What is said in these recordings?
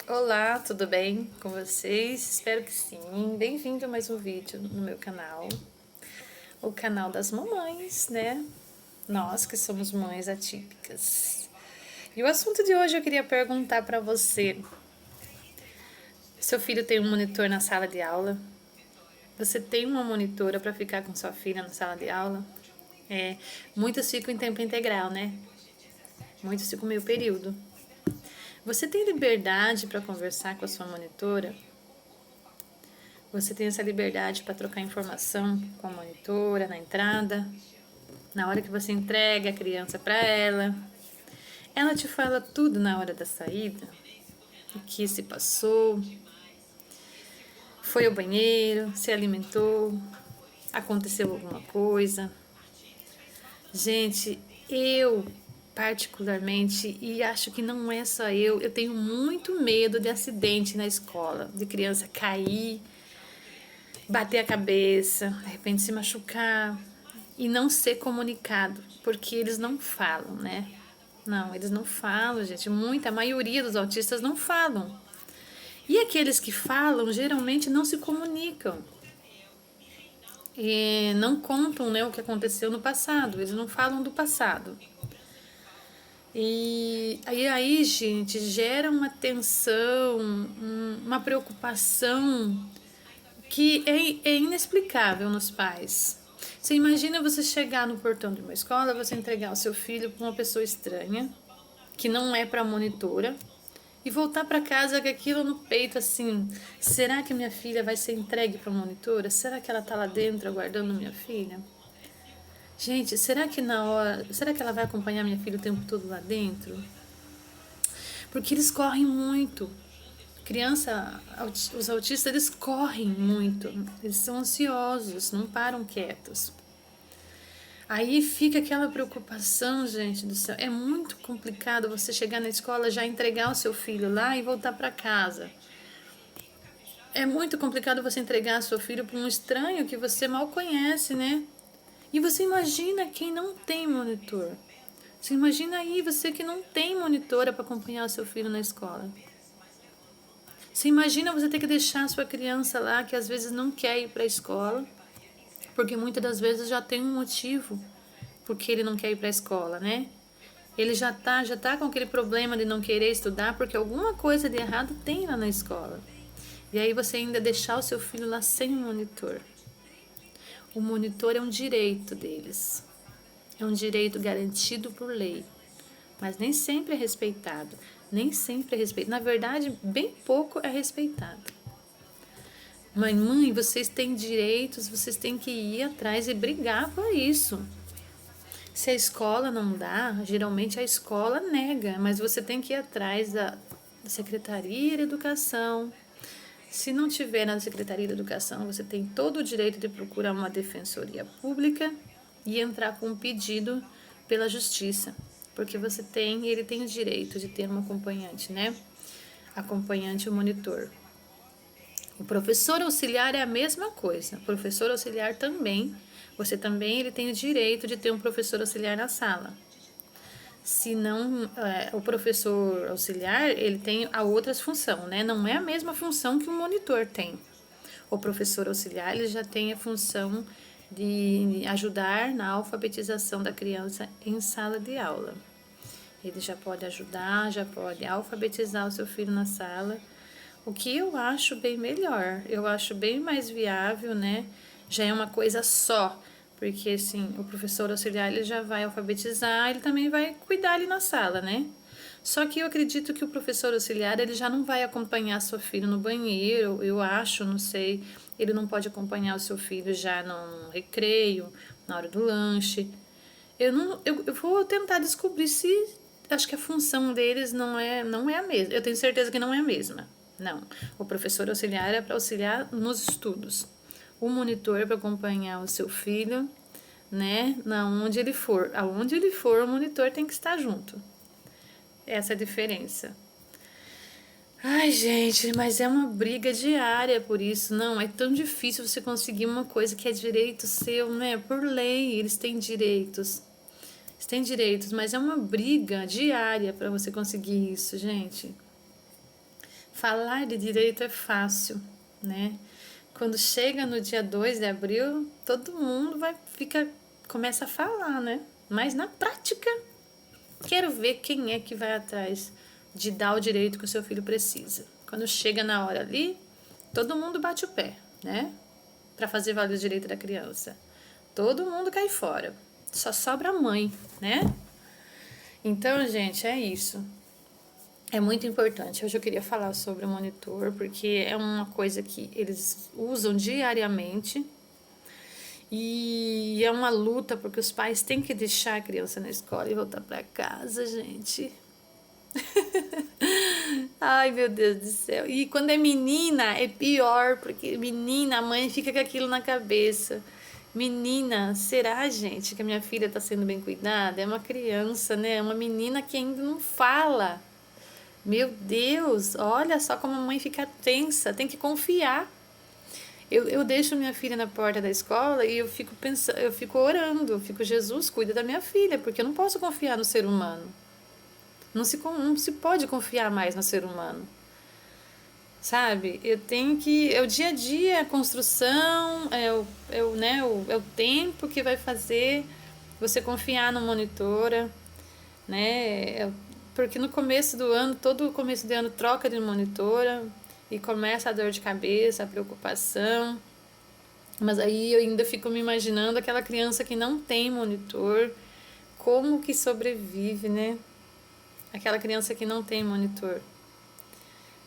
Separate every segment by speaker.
Speaker 1: Olá, tudo bem com vocês? Espero que sim. Bem-vindo a mais um vídeo no meu canal, o canal das mamães, né? Nós que somos mães atípicas. E o assunto de hoje eu queria perguntar para você: seu filho tem um monitor na sala de aula? Você tem uma monitora para ficar com sua filha na sala de aula? É, muitos ficam em tempo integral, né? Muitos ficam meio período. Você tem liberdade para conversar com a sua monitora? Você tem essa liberdade para trocar informação com a monitora na entrada, na hora que você entrega a criança para ela. Ela te fala tudo na hora da saída, o que se passou, foi ao banheiro, se alimentou, aconteceu alguma coisa. Gente, eu particularmente, e acho que não é só eu tenho muito medo de acidente na escola, de criança cair, bater a cabeça, de repente se machucar e não ser comunicado, porque eles não falam, né? Não, eles não falam, gente. A maioria dos autistas não falam. E aqueles que falam geralmente não se comunicam. E não contam, né, o que aconteceu no passado, eles não falam do passado. E aí, gente, gera uma tensão, uma preocupação que é inexplicável nos pais. Você imagina você chegar no portão de uma escola, você entregar o seu filho para uma pessoa estranha, que não é para a monitora, e voltar para casa com aquilo no peito assim: será que minha filha vai ser entregue para a monitora? Será que ela está lá dentro aguardando minha filha? Gente, será que ela vai acompanhar minha filha o tempo todo lá dentro? Porque eles correm muito. Os autistas, eles correm muito, eles são ansiosos, não param quietos. Aí fica aquela preocupação, gente do céu. É muito complicado você chegar na escola, já entregar o seu filho lá e voltar para casa. É muito complicado você entregar seu filho para um estranho que você mal conhece, né? E você imagina quem não tem monitor. Você imagina aí você que não tem monitora para acompanhar o seu filho na escola. Você imagina você ter que deixar a sua criança lá, que às vezes não quer ir para a escola, porque muitas das vezes já tem um motivo porque ele não quer ir para a escola, né? Ele já tá com aquele problema de não querer estudar porque alguma coisa de errado tem lá na escola. E aí você ainda deixar o seu filho lá sem monitor. O monitor é um direito deles. É um direito garantido por lei, mas nem sempre é respeitado. Nem sempre é respeitado. Na verdade, bem pouco é respeitado. Mãe, vocês têm direitos, vocês têm que ir atrás e brigar por isso. Se a escola não dá, geralmente a escola nega, mas você tem que ir atrás da Secretaria de Educação. Se não tiver na Secretaria de Educação, você tem todo o direito de procurar uma defensoria pública e entrar com um pedido pela justiça, porque ele tem o direito de ter um acompanhante, né? Acompanhante ou monitor. O professor auxiliar é a mesma coisa. O professor auxiliar também, ele tem o direito de ter um professor auxiliar na sala. Se não, o professor auxiliar, ele tem a outra função, né? Não é a mesma função que o monitor tem. O professor auxiliar, ele já tem a função de ajudar na alfabetização da criança em sala de aula. Ele já pode ajudar, já pode alfabetizar o seu filho na sala, o que eu acho bem melhor, eu acho bem mais viável, né? Já é uma coisa só, porque assim, o professor auxiliar ele já vai alfabetizar, ele também vai cuidar ali na sala, né? Só que eu acredito que o professor auxiliar ele já não vai acompanhar seu filho no banheiro, eu acho, não sei, ele não pode acompanhar o seu filho já no recreio, na hora do lanche. Eu vou tentar descobrir se acho que a função deles não é a mesma. Eu tenho certeza que não é a mesma. Não. O professor auxiliar é para auxiliar nos estudos. O monitor é para acompanhar o seu filho, né? Aonde ele for. Aonde ele for, o monitor tem que estar junto. Essa é a diferença. Ai, gente, mas é uma briga diária por isso. Não, é tão difícil você conseguir uma coisa que é direito seu, né? Por lei, eles têm direitos. Eles têm direitos, mas é uma briga diária para você conseguir isso, gente. Falar de direito é fácil, né? Quando chega no dia 2 de abril, todo mundo começa a falar, né? Mas na prática, quero ver quem é que vai atrás de dar o direito que o seu filho precisa. Quando chega na hora ali, todo mundo bate o pé, né? Para fazer valer o direito da criança. Todo mundo cai fora. Só sobra a mãe, né? Então, gente, é isso. É muito importante. Hoje eu queria falar sobre o monitor, porque é uma coisa que eles usam diariamente e é uma luta, porque os pais têm que deixar a criança na escola e voltar para casa, gente. Ai, meu Deus do céu. E quando é menina, é pior, porque menina, a mãe fica com aquilo na cabeça. Menina, será, gente, que a minha filha está sendo bem cuidada? É uma criança, né? É uma menina que ainda não fala. Meu Deus, olha só como a mãe fica tensa, tem que confiar. Eu deixo minha filha na porta da escola e eu fico pensando, eu fico orando, eu fico, Jesus, cuida da minha filha, porque eu não posso confiar no ser humano. Não se pode confiar mais no ser humano. Sabe? Eu tenho que. É o dia a dia, a construção, é o tempo que vai fazer você confiar no monitora, né? Porque no começo do ano, todo começo de ano troca de monitora e começa a dor de cabeça, a preocupação. Mas aí eu ainda fico me imaginando aquela criança que não tem monitor, como que sobrevive, né? Aquela criança que não tem monitor.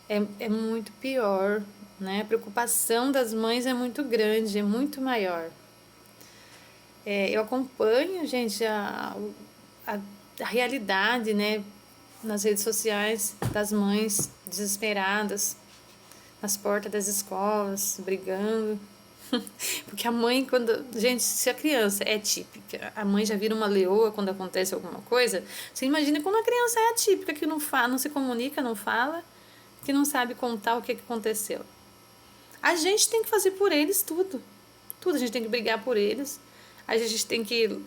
Speaker 1: É muito pior, né? A preocupação das mães é muito grande, é muito maior. Eu acompanho, gente, a, a realidade, né? Nas redes sociais das mães desesperadas, nas portas das escolas, brigando. Porque a mãe, quando. Gente, se a criança é típica, a mãe já vira uma leoa quando acontece alguma coisa. Você imagina quando a criança é atípica, que não fala, não se comunica, não fala, que não sabe contar o que aconteceu. A gente tem que fazer por eles tudo. Tudo, a gente tem que brigar por eles. A gente tem que,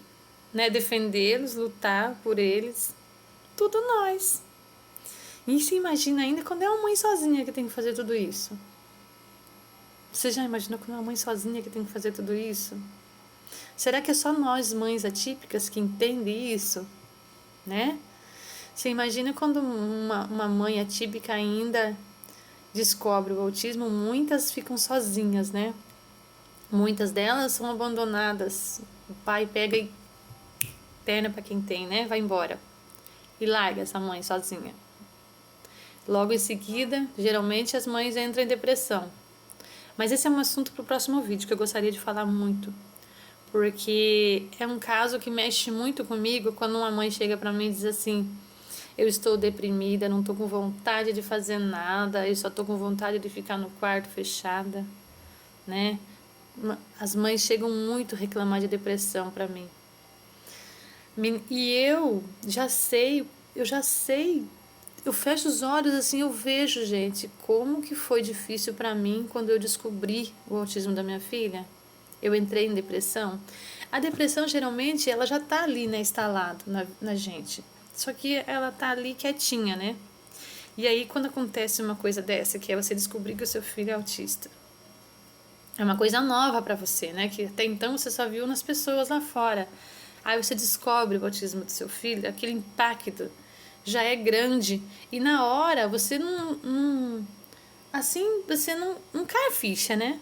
Speaker 1: né, defendê-los, lutar por eles. Tudo nós. E se imagina ainda quando é uma mãe sozinha que tem que fazer tudo isso? Você já imaginou quando é uma mãe sozinha que tem que fazer tudo isso? Será que é só nós, mães atípicas, que entendem isso? Né? Você imagina quando uma mãe atípica ainda descobre o autismo, muitas ficam sozinhas, né? Muitas delas são abandonadas. O pai pega e perna para quem tem, né? Vai embora. E larga essa mãe sozinha. Logo em seguida, geralmente as mães entram em depressão. Mas esse é um assunto para o próximo vídeo que eu gostaria de falar muito. Porque é um caso que mexe muito comigo quando uma mãe chega para mim e diz assim: eu estou deprimida, não estou com vontade de fazer nada, eu só estou com vontade de ficar no quarto fechada, né? As mães chegam muito a reclamar de depressão para mim. E eu já sei, eu fecho os olhos assim, eu vejo, gente, como que foi difícil para mim quando eu descobri o autismo da minha filha. Eu entrei em depressão. A depressão, geralmente, ela já tá ali, né, instalado na gente. Só que ela tá ali quietinha, né? E aí, quando acontece uma coisa dessa, que é você descobrir que o seu filho é autista, é uma coisa nova para você, né? Que até então você só viu nas pessoas lá fora. Aí você descobre o autismo do seu filho, aquele impacto já é grande. E na hora você não cai a ficha, né?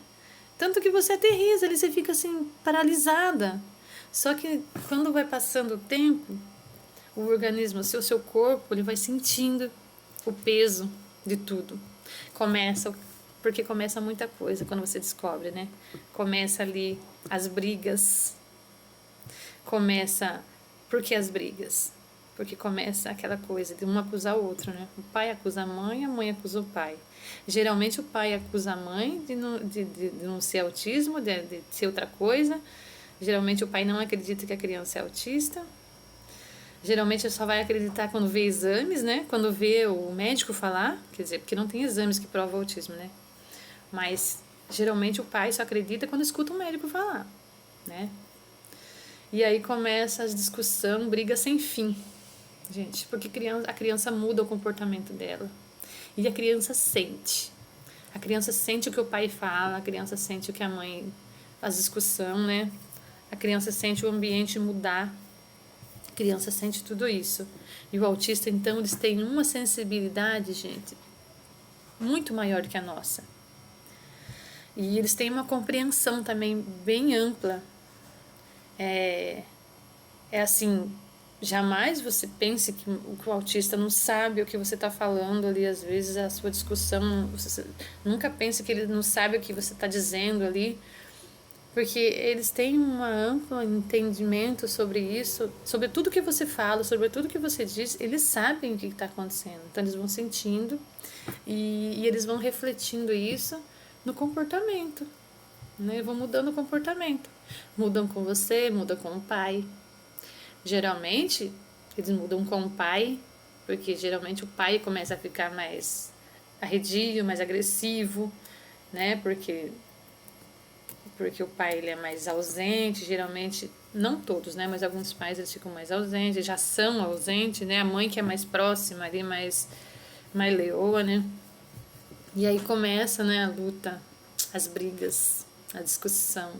Speaker 1: Tanto que você aterriza ali, você fica assim, paralisada. Só que quando vai passando o tempo, o organismo, o seu corpo, ele vai sentindo o peso de tudo. Porque começa muita coisa quando você descobre, né? Começa ali as brigas. Por que as brigas? Porque começa aquela coisa de um acusar o outro, né? O pai acusa a mãe acusa o pai. Geralmente o pai acusa a mãe de não ser autismo, de ser outra coisa. Geralmente o pai não acredita que a criança é autista. Geralmente só vai acreditar quando vê exames, né? Quando vê o médico falar, quer dizer, porque não tem exames que provam autismo, né? Mas geralmente o pai só acredita quando escuta o médico falar, né? E aí começa a discussão, briga sem fim, gente, porque a criança muda o comportamento dela. E a criança sente. A criança sente o que o pai fala, a criança sente o que a mãe faz discussão, né? A criança sente o ambiente mudar. A criança sente tudo isso. E o autista, então, eles têm uma sensibilidade, gente, muito maior que a nossa. E eles têm uma compreensão também bem ampla. É assim, jamais você pense que o autista não sabe o que você está falando ali, às vezes a sua discussão, você nunca pense que ele não sabe o que você está dizendo ali, porque eles têm um amplo entendimento sobre isso, sobre tudo que você fala, sobre tudo que você diz, eles sabem o que está acontecendo, então eles vão sentindo e eles vão refletindo isso no comportamento, né? Vão mudando o comportamento, mudam com você, mudam com o pai. Geralmente, eles mudam com o pai, porque geralmente o pai começa a ficar mais arredio, mais agressivo, né? Porque o pai ele é mais ausente, geralmente, não todos, né? Mas alguns pais eles ficam mais ausentes, já são ausentes, né? A mãe que é mais próxima ali, mais leoa, né? E aí começa, né, a luta, as brigas, a discussão.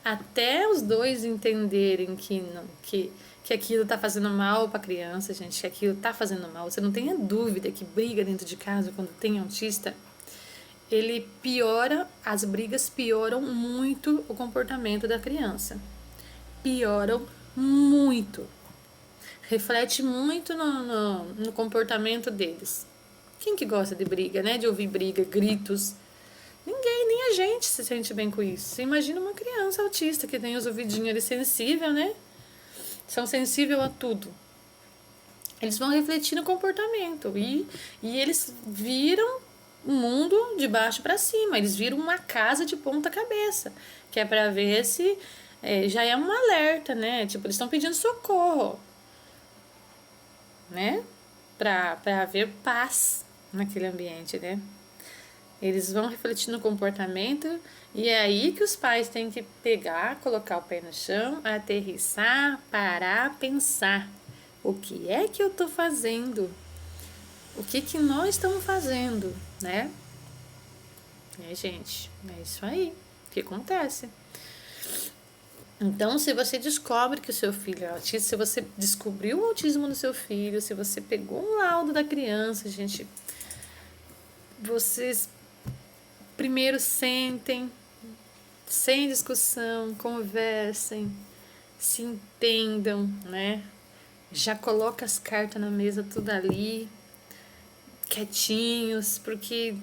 Speaker 1: Até os dois entenderem que aquilo tá fazendo mal pra criança, gente, que aquilo tá fazendo mal. Você não tenha dúvida que briga dentro de casa, quando tem autista, ele piora, as brigas pioram muito o comportamento da criança. Pioram muito. Reflete muito no comportamento deles. Quem que gosta de briga, né? De ouvir briga, gritos. Ninguém, nem a gente se sente bem com isso. Você imagina uma criança autista que tem os ouvidinhos ali sensível, né? São sensíveis a tudo. Eles vão refletir no comportamento e eles viram o mundo de baixo para cima. Eles viram uma casa de ponta cabeça, que é para ver se já é um alerta, né? Tipo, eles estão pedindo socorro, né? Para haver paz naquele ambiente, né? Eles vão refletir no comportamento e é aí que os pais têm que pegar, colocar o pé no chão, aterrissar, parar, pensar. O que é que eu estou fazendo? O que nós estamos fazendo, né? Gente, é isso aí que acontece. Então, se você descobre que o seu filho é autista, se você descobriu o autismo no seu filho, se você pegou um laudo da criança, gente, vocês primeiro sentem, sem discussão, conversem, se entendam, né? Já coloca as cartas na mesa tudo ali, quietinhos, porque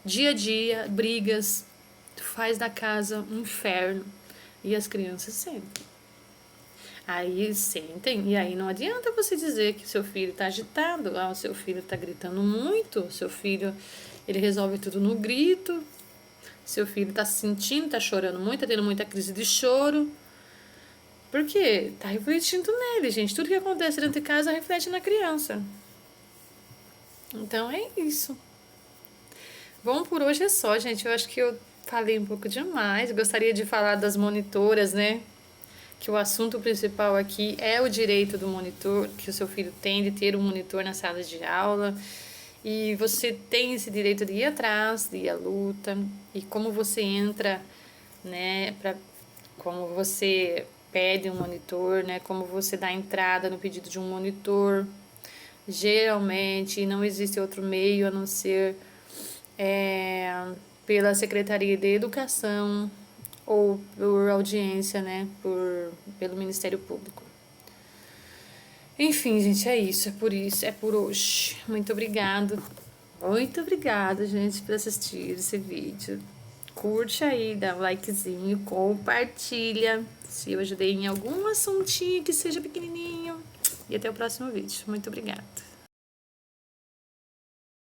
Speaker 1: dia a dia, brigas, faz da casa um inferno e as crianças sentem. Aí sentem, e aí não adianta você dizer que seu filho está agitado, o seu filho está gritando muito, o seu filho ele resolve tudo no grito, seu filho está se sentindo, está chorando muito, está tendo muita crise de choro, porque está refletindo nele, gente. Tudo que acontece dentro de casa reflete na criança. Então é isso. Bom, por hoje é só, gente. Eu acho que eu falei um pouco demais. Gostaria de falar das monitoras, né? Que o assunto principal aqui é o direito do monitor, que o seu filho tem de ter um monitor na sala de aula. E você tem esse direito de ir atrás, de ir à luta. E como você entra, né? Como você pede um monitor, né? Como você dá entrada no pedido de um monitor. Geralmente não existe outro meio a não ser pela Secretaria de Educação ou por audiência, né? Pelo Ministério Público. Enfim, gente, é isso. É por isso. É por hoje. Muito obrigado. Muito obrigada, gente, por assistir esse vídeo. Curte aí, dá um likezinho, compartilha se eu ajudei em algum assuntinho que seja pequenininho. E até o próximo vídeo. Muito obrigada.